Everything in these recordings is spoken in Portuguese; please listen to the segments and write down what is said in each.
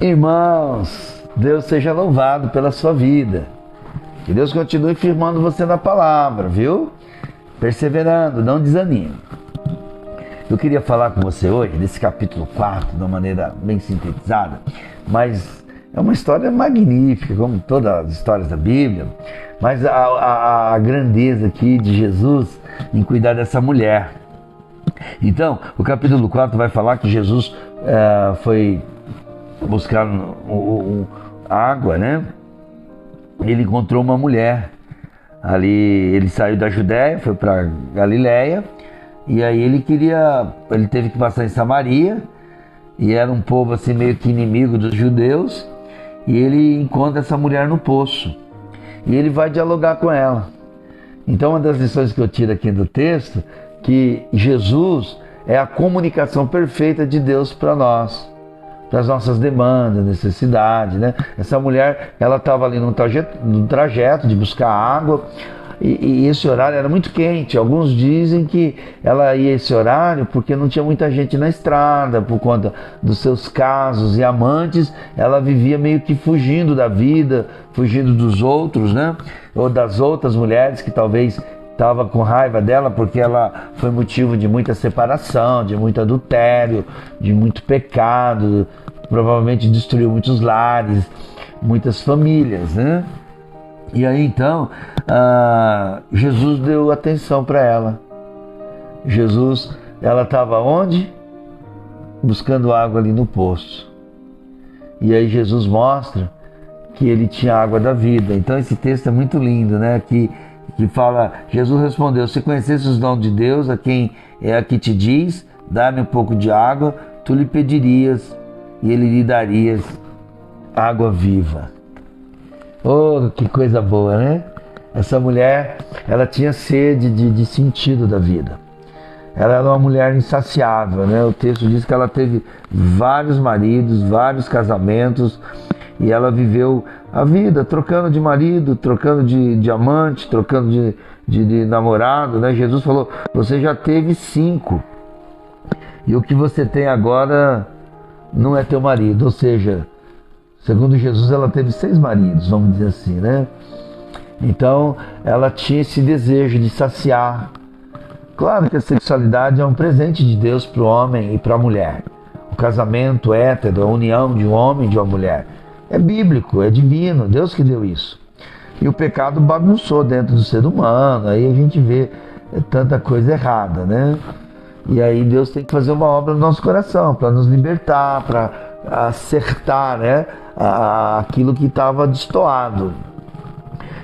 Irmãos, Deus seja louvado pela sua vida. Que Deus continue firmando você na palavra, viu? Perseverando, não desanime. Eu queria falar com você hoje desse capítulo 4 de uma maneira bem sintetizada, mas é uma história magnífica, como todas as histórias da Bíblia, mas a grandeza aqui de Jesus em cuidar dessa mulher. Então, o capítulo 4 vai falar que Jesus foi buscar água, né? Ele encontrou uma mulher ali, ele saiu da Judéia, foi para Galiléia, e aí ele teve que passar em Samaria, e era um povo assim meio que inimigo dos judeus, e ele encontra essa mulher no poço, e ele vai dialogar com ela. Então, uma das lições que eu tiro aqui do texto, que Jesus é a comunicação perfeita de Deus para nós, para as nossas demandas, necessidades, né? Essa mulher, ela estava ali num trajeto de buscar água, e esse horário era muito quente. Alguns dizem que ela ia esse horário porque não tinha muita gente na estrada, por conta dos seus casos e amantes. Ela vivia meio que fugindo da vida, fugindo dos outros, né? Ou das outras mulheres que talvez estava com raiva dela porque ela foi motivo de muita separação, de muito adultério, de muito pecado, provavelmente destruiu muitos lares, muitas famílias, né? E aí então, Jesus deu atenção para ela. Ela estava onde? Buscando água ali no poço. E aí Jesus mostra que ele tinha água da vida. Então esse texto é muito lindo, né? Que fala, Jesus respondeu: se conhecesse os dons de Deus, a quem é a que te diz, dá-me um pouco de água, tu lhe pedirias e ele lhe daria água viva. Oh, que coisa boa, né? Essa mulher, ela tinha sede de sentido da vida. Ela era uma mulher insaciável, né? O texto diz que ela teve vários maridos, vários casamentos, e ela viveu a vida trocando de marido, trocando de amante, trocando de namorado, né? Jesus falou: você já teve 5, e o que você tem agora não é teu marido. Ou seja, segundo Jesus, ela teve 6 maridos, vamos dizer assim, né? Então, ela tinha esse desejo de saciar. Claro que a sexualidade é um presente de Deus para o homem e para a mulher. O casamento hétero, a união de um homem e de uma mulher, é bíblico, é divino, Deus que deu isso. E o pecado bagunçou dentro do ser humano, aí a gente vê tanta coisa errada, né? E aí Deus tem que fazer uma obra no nosso coração, para nos libertar, para acertar, né, aquilo que estava destoado.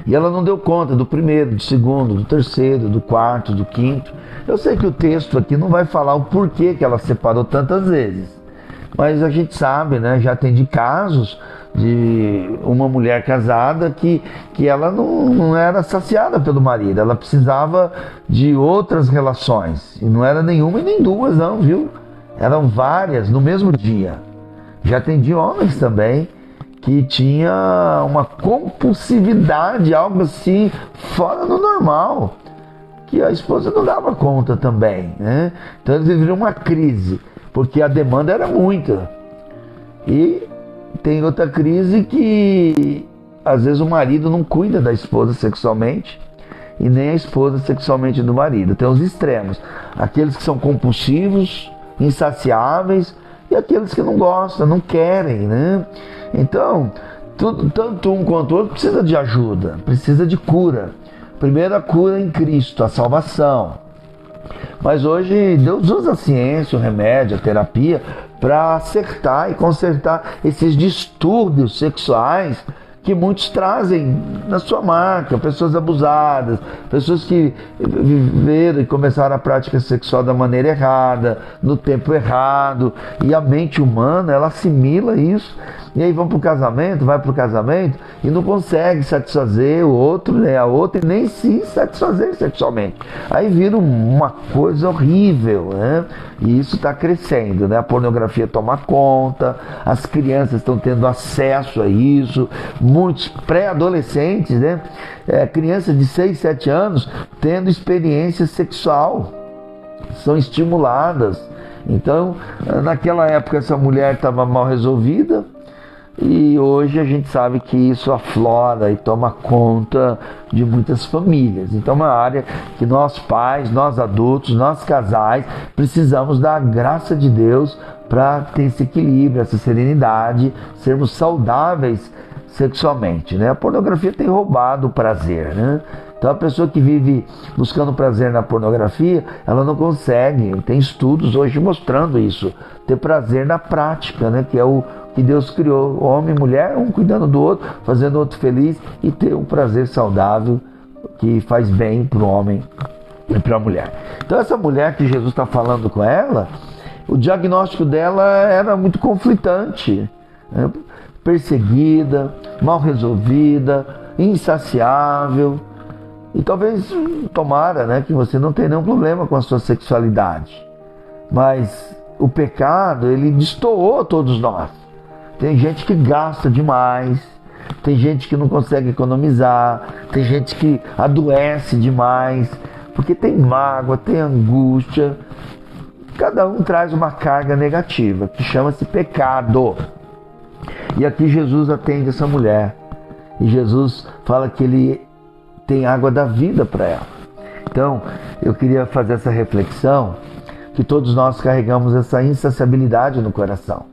E ela não deu conta do primeiro, do segundo, do terceiro, do quarto, do quinto. Eu sei que o texto aqui não vai falar o porquê que ela separou tantas vezes, mas a gente sabe, né, já tem de casos de uma mulher casada que ela não era saciada pelo marido, ela precisava de outras relações, e não era nenhuma e nem duas não, viu? Eram várias no mesmo dia. Já atendi homens também que tinha uma compulsividade, algo assim fora do normal, que a esposa não dava conta também, né? Então eles viveram uma crise, porque a demanda era muita. E tem outra crise que às vezes o marido não cuida da esposa sexualmente e nem a esposa sexualmente do marido. Tem os extremos, aqueles que são compulsivos, insaciáveis, e aqueles que não gostam, não querem, né? Então, tanto um quanto o outro precisa de ajuda, precisa de cura. Primeiro a cura em Cristo, a salvação. Mas hoje Deus usa a ciência, o remédio, a terapia para acertar e consertar esses distúrbios sexuais que muitos trazem na sua marca, pessoas abusadas, pessoas que viveram e começaram a prática sexual da maneira errada, no tempo errado, e a mente humana, ela assimila isso, e aí vai para o casamento e não consegue satisfazer o outro, né, a outra, e nem se satisfazer sexualmente. Aí vira uma coisa horrível, né? E isso está crescendo, né? A pornografia toma conta, as crianças estão tendo acesso a isso, muitos pré-adolescentes, né? Crianças de 6, 7 anos tendo experiência sexual, são estimuladas. Então, naquela época essa mulher estava mal resolvida, E hoje a gente sabe que isso aflora e toma conta de muitas famílias. Então é uma área que nós pais, nós adultos, nós casais, precisamos da graça de Deus para ter esse equilíbrio, essa serenidade, sermos saudáveis sexualmente, né? A pornografia tem roubado o prazer, né? Então a pessoa que vive buscando prazer na pornografia, ela não consegue, tem estudos hoje mostrando isso, ter prazer na prática, né? Que é o que Deus criou, homem e mulher, um cuidando do outro, fazendo o outro feliz e ter um prazer saudável que faz bem para o homem e para a mulher. Então essa mulher que Jesus está falando com ela, o diagnóstico dela era muito conflitante, né? Perseguida, mal resolvida, insaciável. E talvez, tomara, né, que você não tenha nenhum problema com a sua sexualidade. Mas o pecado, ele destoou todos nós. Tem gente que gasta demais, tem gente que não consegue economizar, tem gente que adoece demais, porque tem mágoa, tem angústia. Cada um traz uma carga negativa, que chama-se pecado. E aqui Jesus atende essa mulher. E Jesus fala que ele tem água da vida para ela. Então, eu queria fazer essa reflexão, que todos nós carregamos essa insaciabilidade no coração.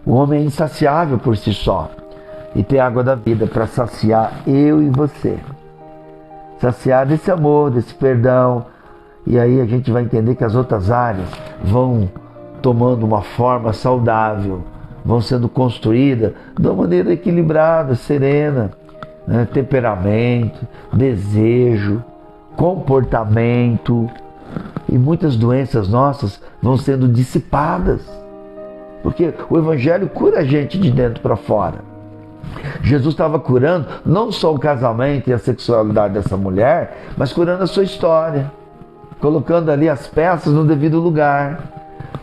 O homem é insaciável por si só. E tem água da vida para saciar eu e você. Saciar desse amor, desse perdão. E aí a gente vai entender que as outras áreas vão tomando uma forma saudável, vão sendo construídas de uma maneira equilibrada, serena, né? Temperamento, desejo, comportamento. E muitas doenças nossas vão sendo dissipadas. Porque o Evangelho cura a gente de dentro para fora. Jesus estava curando não só o casamento e a sexualidade dessa mulher, mas curando a sua história. Colocando ali as peças no devido lugar.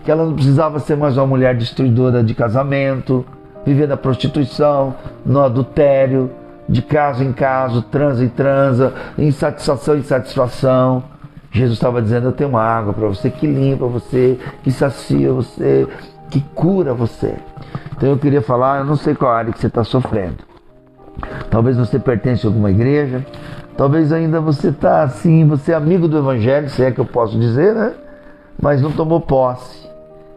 Que ela não precisava ser mais uma mulher destruidora de casamento, viver na prostituição, no adultério, de caso em caso, transa em transa, insatisfação em satisfação. Jesus estava dizendo, eu tenho uma água para você que limpa você, que sacia você, que cura você. Então eu queria falar, eu não sei qual área que você está sofrendo. Talvez você pertence a alguma igreja, talvez ainda você está assim, você é amigo do Evangelho, se é que eu posso dizer, né? Mas não tomou posse.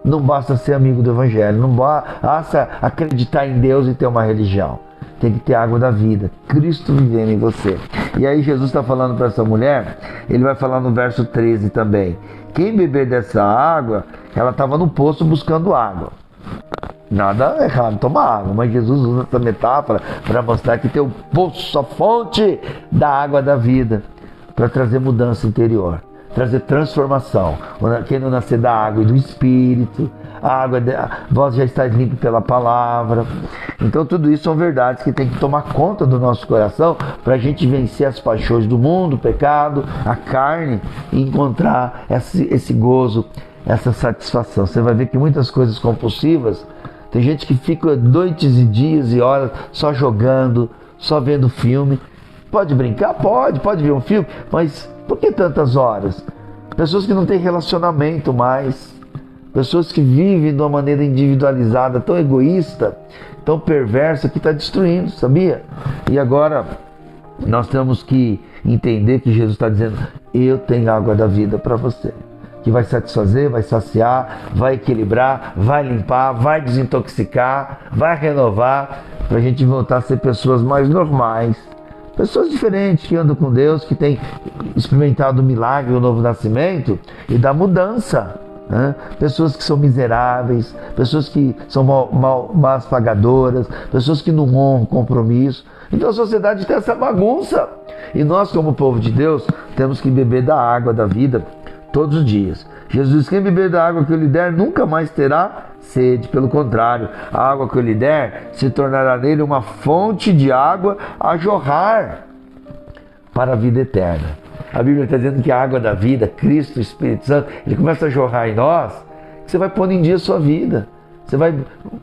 Não basta ser amigo do Evangelho, não basta acreditar em Deus e ter uma religião. Tem que ter água da vida, Cristo vivendo em você. E aí Jesus está falando para essa mulher, ele vai falar no verso 13 também. Quem beber dessa água, ela estava no poço buscando água. Nada errado tomar água, mas Jesus usa essa metáfora para mostrar que tem o poço, a fonte da água da vida, para trazer mudança interior, trazer transformação. Quem não nascer da água e do Espírito, vós já estáis limpo pela palavra. Então tudo isso são verdades que tem que tomar conta do nosso coração para a gente vencer as paixões do mundo, o pecado, a carne e encontrar esse gozo, essa satisfação. Você vai ver que muitas coisas compulsivas, tem gente que fica noites e dias e horas só jogando, só vendo filme. Pode brincar? Pode ver um filme, mas por que tantas horas? Pessoas que não têm relacionamento mais, pessoas que vivem de uma maneira individualizada, tão egoísta, tão perversa, que está destruindo, sabia? E agora nós temos que entender que Jesus está dizendo, eu tenho água da vida para você, que vai satisfazer, vai saciar, vai equilibrar, vai limpar, vai desintoxicar, vai renovar, para a gente voltar a ser pessoas mais normais. Pessoas diferentes que andam com Deus, que têm experimentado o milagre do novo nascimento e da mudança. Né? Pessoas que são miseráveis, pessoas que são más pagadoras, pessoas que não honram o compromisso. Então a sociedade tem essa bagunça. E nós, como povo de Deus, temos que beber da água da vida todos os dias. Jesus diz, quem beber da água que eu lhe der, nunca mais terá sede. Pelo contrário, a água que eu lhe der se tornará nele uma fonte de água a jorrar para a vida eterna. A Bíblia está dizendo que a água da vida, Cristo, o Espírito Santo, ele começa a jorrar em nós, que você vai pondo em dia a sua vida. Você vai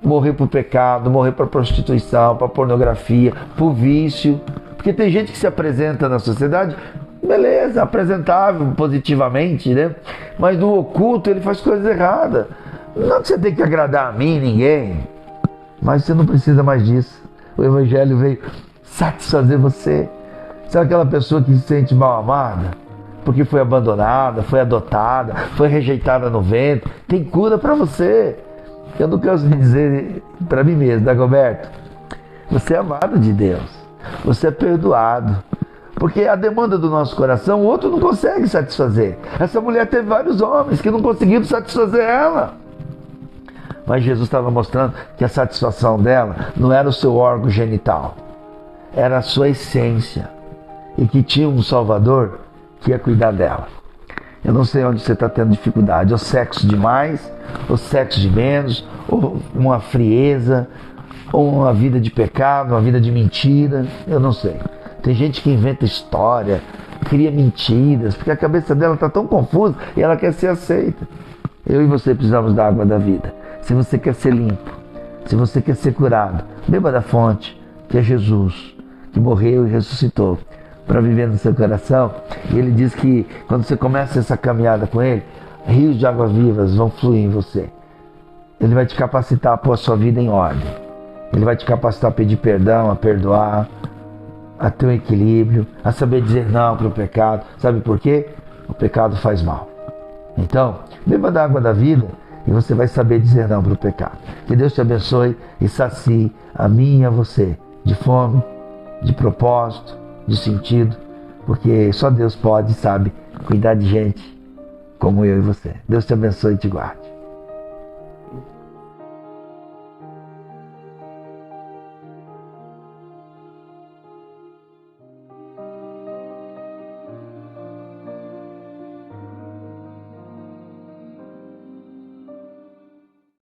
morrer para o pecado, morrer para a prostituição, para a pornografia, para o vício. Porque tem gente que se apresenta na sociedade, beleza, apresentável positivamente, né? Mas no oculto ele faz coisas erradas. Não que você tem que agradar a mim, ninguém. Mas você não precisa mais disso. O Evangelho veio satisfazer você. Sabe aquela pessoa que se sente mal amada? Porque foi abandonada, foi adotada, foi rejeitada no ventre. Tem cura para você. Eu não canso de dizer para mim mesmo, Dagoberto, você é amado de Deus. Você é perdoado. Porque a demanda do nosso coração, o outro não consegue satisfazer. Essa mulher teve vários homens que não conseguiram satisfazer ela. Mas Jesus estava mostrando que a satisfação dela não era o seu órgão genital. Era a sua essência. E que tinha um Salvador que ia cuidar dela. Eu não sei onde você está tendo dificuldade. Ou sexo demais, ou sexo de menos, ou uma frieza, ou uma vida de pecado, uma vida de mentira. Eu não sei. Tem gente que inventa história, cria mentiras, porque a cabeça dela está tão confusa e ela quer ser aceita. Eu e você precisamos da água da vida. Se você quer ser limpo, se você quer ser curado, beba da fonte, que é Jesus, que morreu e ressuscitou para viver no seu coração. E ele diz que quando você começa essa caminhada com ele, rios de águas vivas vão fluir em você. Ele vai te capacitar a pôr a sua vida em ordem. Ele vai te capacitar a pedir perdão, a perdoar, a ter um equilíbrio, a saber dizer não para o pecado. Sabe por quê? O pecado faz mal. Então, beba da água da vida e você vai saber dizer não para o pecado. Que Deus te abençoe e sacie a mim e a você de fome, de propósito, de sentido, porque só Deus pode, sabe, cuidar de gente como eu e você. Deus te abençoe e te guarde.